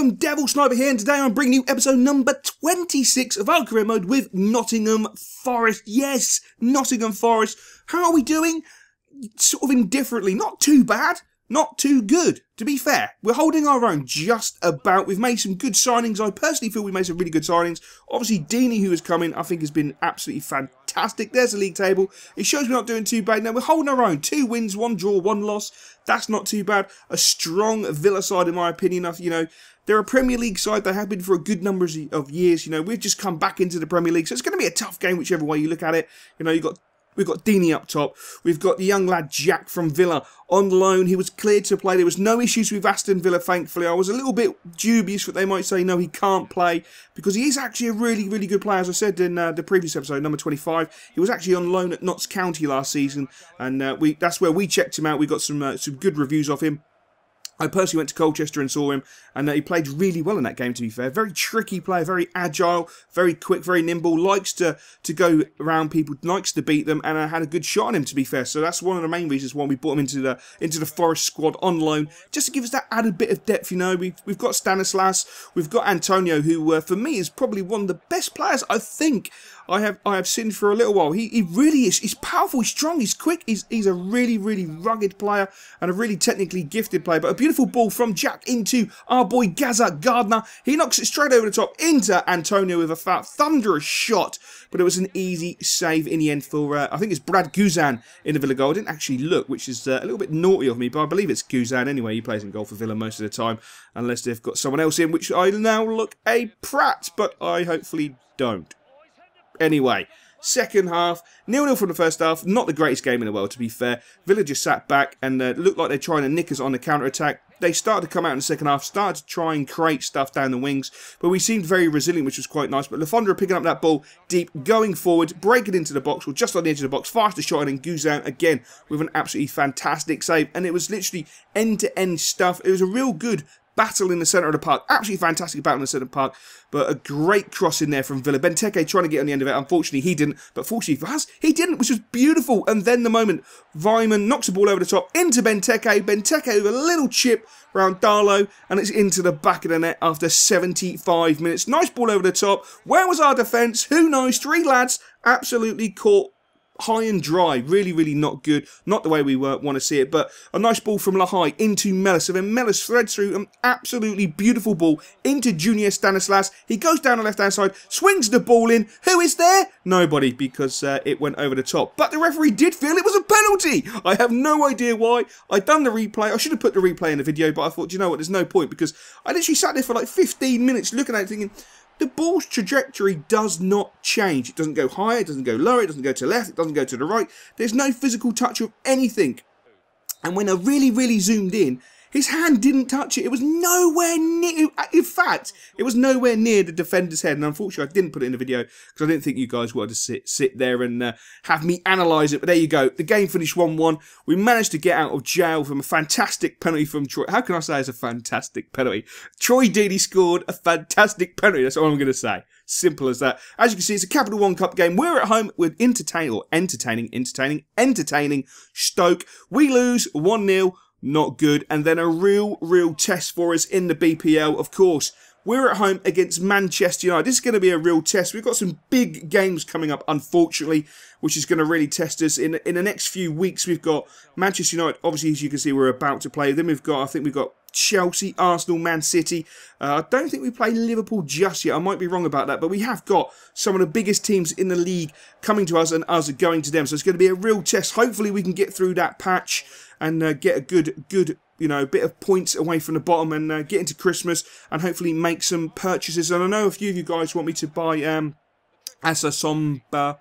everyone, Devil Sniper here, and today I'm bringing you episode number 26 of our career mode with Nottingham Forest. Yes, Nottingham Forest. How are we doing? Sort of indifferently. Not too bad, not too good, to be fair. We're holding our own just about. We've made some good signings. I personally feel we made some really good signings. Obviously, Deeney, who has come in, I think has been absolutely fantastic. There's the league table. It shows we're not doing too bad. Now, we're holding our own. 2 wins, 1 draw, 1 loss. That's not too bad. A strong Villa side, in my opinion. You know, they're a Premier League side. They have been for a good number of years. You know, we've just come back into the Premier League. So it's going to be a tough game, whichever way you look at it. You know, we've got Deeney up top. We've got the young lad Jack from Villa on loan. He was cleared to play. There was no issues with Aston Villa, thankfully. I was a little bit dubious that they might say, no, he can't play, because he is actually a really, really good player. As I said in the previous episode, number 25, he was actually on loan at Notts County last season, and that's where we checked him out. We got some good reviews of him. I personally went to Colchester and saw him, and he played really well in that game, to be fair. Very tricky player, very agile, very quick, very nimble, likes to go around people, likes to beat them, and I had a good shot on him, to be fair. So that's one of the main reasons why we brought him into the Forest squad on loan, just to give us that added bit of depth. You know, we've got Stanislas, we've got Antonio, who for me is probably one of the best players I think I have seen for a little while. He really is. He's powerful, he's strong, he's quick, he's a really, really rugged player and a really technically gifted player. But a beautiful ball from Jack into our boy Gaza Gardner. He knocks it straight over the top into Antonio with a thunderous shot. But it was an easy save in the end for, I think it's Brad Guzan in the Villa goal. I didn't actually look, which is a little bit naughty of me, but I believe it's Guzan anyway. He plays in goal for Villa most of the time, unless they've got someone else in, which I now look a prat, but I hopefully don't. Anyway, second half, 0-0 from the first half. Not the greatest game in the world, to be fair. Villa just sat back and looked like they're trying to nick us on the counter-attack. They started to come out in the second half, started to try and create stuff down the wings, but we seemed very resilient, which was quite nice. But Lafondra picking up that ball deep, going forward, breaking into the box, or just on the edge of the box, fast shot, and then Guzan again with an absolutely fantastic save. And it was literally end-to-end stuff. It was a real good battle in the centre of the park. Absolutely fantastic battle in the centre of the park. But a great cross in there from Villa. Benteke trying to get on the end of it. Unfortunately, he didn't. But fortunately for us, he didn't, which was beautiful. And then the moment Vyman knocks the ball over the top into Benteke. Benteke with a little chip around Darlow. And it's into the back of the net after 75 minutes. Nice ball over the top. Where was our defence? Who knows? 3 lads absolutely caught high and dry. Really, really not good. Not the way we want to see it. But a nice ball from Lahai into Mellis. So then Mellis threads through an absolutely beautiful ball into Junior Stanislas. He goes down the left-hand side, swings the ball in. Who is there? Nobody, because it went over the top. But the referee did feel it was a penalty. I have no idea why. I done the replay. I should have put the replay in the video, but I thought, you know what, there's no point, because I literally sat there for like 15 minutes looking at it thinking, the ball's trajectory does not change. It doesn't go higher, it doesn't go lower, it doesn't go to the left, it doesn't go to the right. There's no physical touch of anything. And when I really, really zoomed in, his hand didn't touch it. It was nowhere near. In fact, it was nowhere near the defender's head. And unfortunately, I didn't put it in the video because I didn't think you guys wanted to sit there and have me analyse it. But there you go. The game finished 1-1. We managed to get out of jail from a fantastic penalty from Troy. How can I say it's a fantastic penalty? Troy Deeney scored a fantastic penalty. That's all I'm going to say. Simple as that. As you can see, it's a Capital One Cup game. We're at home with entertaining Stoke. We lose 1-0. Not good. And then a real test for us in the BPL, of course. We're at home against Manchester United. This is going to be a real test. We've got some big games coming up, unfortunately, which is going to really test us. In the next few weeks, we've got Manchester United. Obviously, as you can see, we're about to play. Then we've got, I think we've got Chelsea, Arsenal, Man City. I don't think we play Liverpool just yet. I might be wrong about that. But we have got some of the biggest teams in the league coming to us and us going to them. So it's going to be a real test. Hopefully, we can get through that patch and get a good, you know, bit of points away from the bottom and get into Christmas and hopefully make some purchases. And I know a few of you guys want me to buy Asa Sombalonga,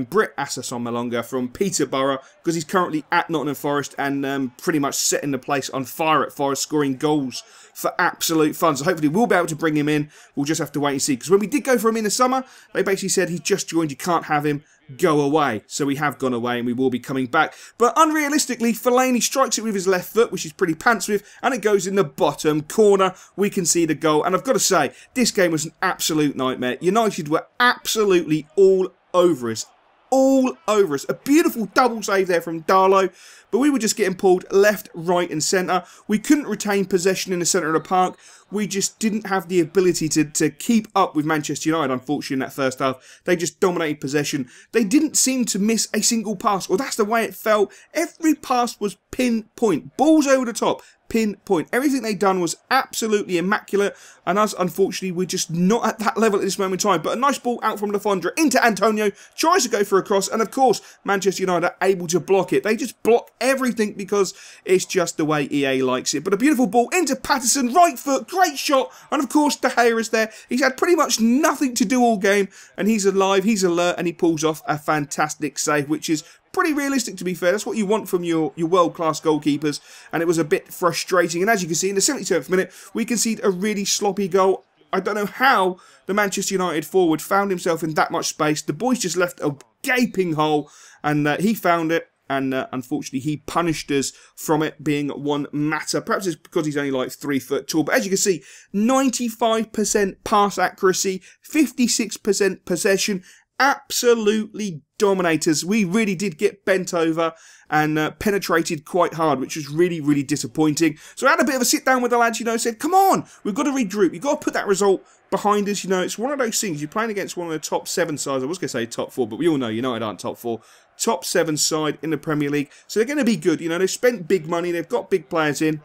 Britt Asa Sombalonga from Peterborough, because he's currently at Nottingham Forest and pretty much setting the place on fire at Forest, scoring goals for absolute fun. So hopefully we'll be able to bring him in. We'll just have to wait and see. Because when we did go for him in the summer, they basically said he's just joined, you can't have him, go away. So we have gone away and we will be coming back. But unrealistically, Fellaini strikes it with his left foot, which he's pretty pants with, and it goes in the bottom corner. We can see the goal. And I've got to say, this game was an absolute nightmare. United were absolutely all over us. all over us. A beautiful double save there from Darlow, but we were just getting pulled left, right and centre. We couldn't retain possession in the centre of the park. We just didn't have the ability to keep up with Manchester United, unfortunately, in that first half. They just dominated possession. They didn't seem to miss a single pass, or that's the way it felt. Every pass was pinpoint. Balls over the top. Pinpoint. Everything they'd done was absolutely immaculate, and us, unfortunately, we're just not at that level at this moment in time. But a nice ball out from Lefondre into Antonio, tries to go for a cross, and of course, Manchester United are able to block it. They just block everything because it's just the way EA likes it. But a beautiful ball into Patterson, right foot, great shot, and of course, Kare is there. He's had pretty much nothing to do all game, and he's alive, he's alert, and he pulls off a fantastic save, which is pretty realistic, to be fair. That's what you want from your world-class goalkeepers, and it was a bit frustrating. And as you can see, in the 77th minute, we concede a really sloppy goal. I don't know how the Manchester United forward found himself in that much space. The boys just left a gaping hole, and he found it, and unfortunately, he punished us from it being one matter. Perhaps it's because he's only like 3 foot tall, but as you can see, 95% pass accuracy, 56% possession, absolutely dominators. We really did get bent over and penetrated quite hard, which was really, really disappointing. So I had a bit of a sit down with the lads, you know, said, come on, we've got to regroup. You've got to put that result behind us. You know, it's one of those things. You're playing against one of the top 7 sides. I was going to say top 4, but we all know United aren't top 4. Top 7 side in the Premier League. So they're going to be good. You know, they've spent big money. They've got big players in.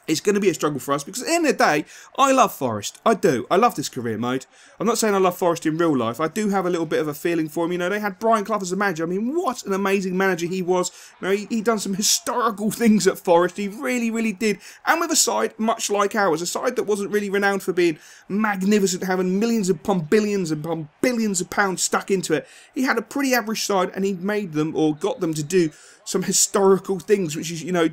It's going to be a struggle for us because at the end of the day, I love Forest. I do. I love this career mode. I'm not saying I love Forest in real life. I do have a little bit of a feeling for him. You know, they had Brian Clough as a manager. I mean, what an amazing manager he was. You know, he done some historical things at Forest. He really, really did. And with a side much like ours, a side that wasn't really renowned for being magnificent, having millions upon billions of pounds stuck into it. He had a pretty average side and he made them, or got them to do some historical things, which is, you know,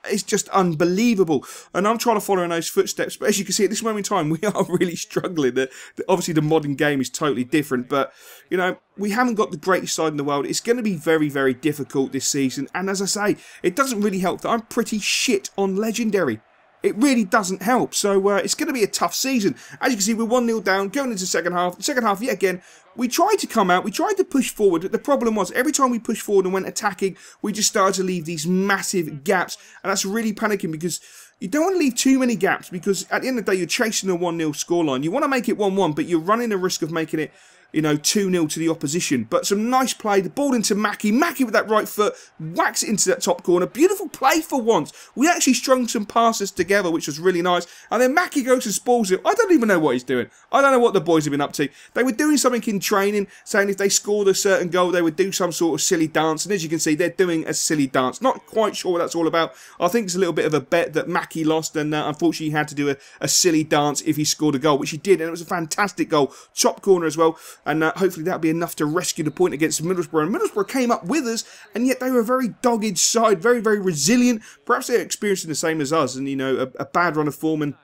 it's just unbelievable, and I'm trying to follow in those footsteps. But as you can see, at this moment in time, we are really struggling. Obviously, the modern game is totally different, but you know, we haven't got the greatest side in the world. It's going to be very, very difficult this season. And as I say, it doesn't really help that I'm pretty shit on Legendary. It really doesn't help. So it's going to be a tough season. As you can see, we're 1-0 down, going into the second half. The second half, yet again, we tried to come out. We tried to push forward. But the problem was, every time we pushed forward and went attacking, we just started to leave these massive gaps. And that's really panicking because you don't want to leave too many gaps, because at the end of the day, you're chasing a 1-0 scoreline. You want to make it 1-1, but you're running the risk of making it, you know, 2-0 to the opposition. But some nice play. The ball into Mackie. Mackie with that right foot whacks it into that top corner. Beautiful play for once. We actually strung some passes together, which was really nice. And then Mackie goes and spoils it. I don't even know what he's doing. I don't know what the boys have been up to. They were doing something in training, saying if they scored a certain goal, they would do some sort of silly dance. And as you can see, they're doing a silly dance. Not quite sure what that's all about. I think it's a little bit of a bet that Mackie lost, and unfortunately he had to do a silly dance if he scored a goal, which he did. And it was a fantastic goal. Top corner as well. And hopefully that'll be enough to rescue the point against Middlesbrough. And Middlesbrough came up with us, and yet they were a very dogged side, very, very resilient. Perhaps they're experiencing the same as us, and, you know, a bad run of form and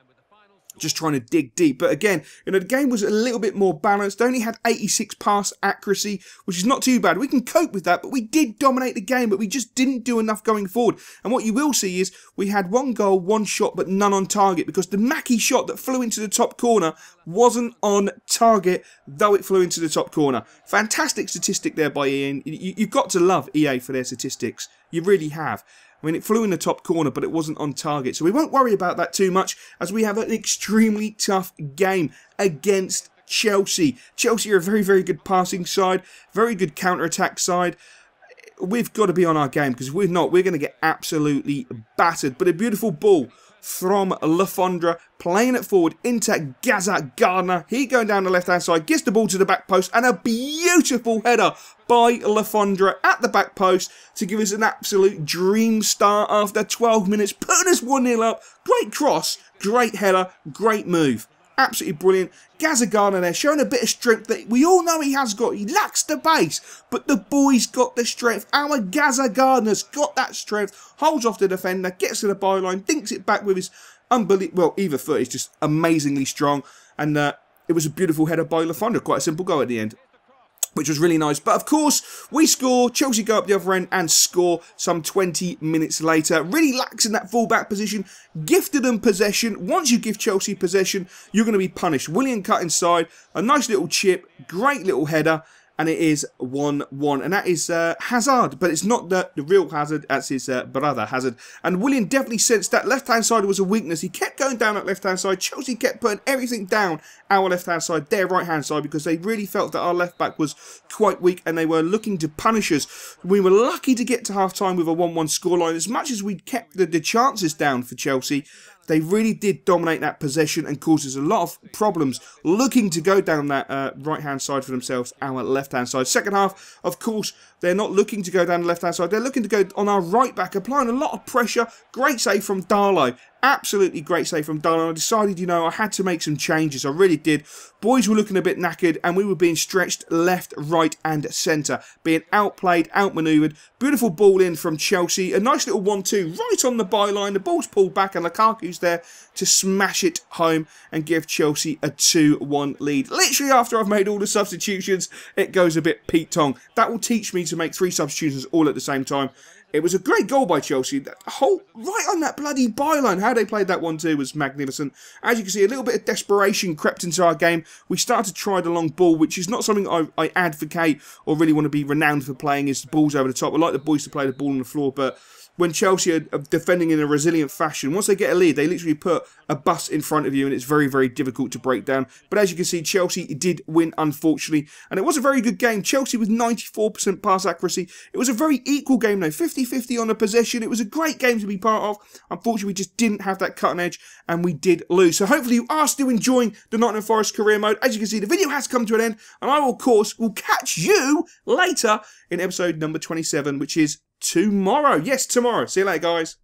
just trying to dig deep. But again, you know, the game was a little bit more balanced. They only had 86 pass accuracy, which is not too bad. We can cope with that, but we did dominate the game, but we just didn't do enough going forward. And what you will see is we had 1 goal, 1 shot, but none on target, because the Mackie shot that flew into the top corner wasn't on target, though it flew into the top corner. Fantastic statistic there by EA. You've got to love EA for their statistics. You really have. I mean, it flew in the top corner, but it wasn't on target. So we won't worry about that too much, as we have an extremely tough game against Chelsea. Chelsea are a very, very good passing side, very good counter-attack side. We've got to be on our game, because if we're not, we're going to get absolutely battered. But a beautiful ball from Lefondre, playing it forward into Gaza Gardner. He going down the left-hand side, gets the ball to the back post, and a beautiful header by Lefondre at the back post to give us an absolute dream start after 12 minutes, putting us 1-0 up. Great cross, great header, great move. Absolutely brilliant. Gaza Gardner there, showing a bit of strength that we all know he has got. He lacks the base, but the boy's got the strength. Our Gaza Gardner's got that strength. Holds off the defender, gets to the byline, dinks it back with his unbelievable, well, either foot is just amazingly strong. And it was a beautiful header by Lefondre. Quite a simple goal at the end, which was really nice. But of course, we score. Chelsea go up the other end and score some 20 minutes later. Really lacks in that full-back position. Gifted them possession. Once you give Chelsea possession, you're going to be punished. Willian cut inside. A nice little chip. Great little header. and it is 1-1. And that is Hazard, but it's not the real Hazard, that's his brother Hazard. And Willian definitely sensed that left-hand side was a weakness. He kept going down that left-hand side. Chelsea kept putting everything down our left-hand side, their right-hand side, because they really felt that our left-back was quite weak and they were looking to punish us. We were lucky to get to half-time with a 1-1 scoreline. As much as we kept the chances down for Chelsea, they really did dominate that possession and cause us a lot of problems looking to go down that right-hand side for themselves, our left-hand side. Second half, of course, they're not looking to go down the left-hand side. They're looking to go on our right back, applying a lot of pressure. Great save from Darlow. Absolutely great save from Darlow. I decided, you know, I had to make some changes. I really did. Boys were looking a bit knackered and we were being stretched left, right and centre. Being outplayed, outmanoeuvred. Beautiful ball in from Chelsea. A nice little 1-2 right on the byline. The ball's pulled back and Lukaku's there to smash it home and give Chelsea a 2-1 lead. Literally after I've made all the substitutions, it goes a bit Pete Tong. That will teach me to make 3 substitutions all at the same time. It was a great goal by Chelsea. That whole right on that bloody byline. How they played that 1-2 was magnificent. As you can see, a little bit of desperation crept into our game. We started to try the long ball, which is not something I advocate or really want to be renowned for playing, is the balls over the top. I like the boys to play the ball on the floor, but when Chelsea are defending in a resilient fashion, once they get a lead, they literally put a bus in front of you and it's very, very difficult to break down. But as you can see, Chelsea did win, unfortunately. And it was a very good game. Chelsea with 94% pass accuracy. It was a very equal game, though. 50-50 on the possession. It was a great game to be part of. Unfortunately, we just didn't have that cutting edge and we did lose. So hopefully you are still enjoying the Nottingham Forest career mode. As you can see, the video has come to an end. And I, of course, will catch you later in episode number 27, which is tomorrow. Yes, tomorrow. See you later, guys.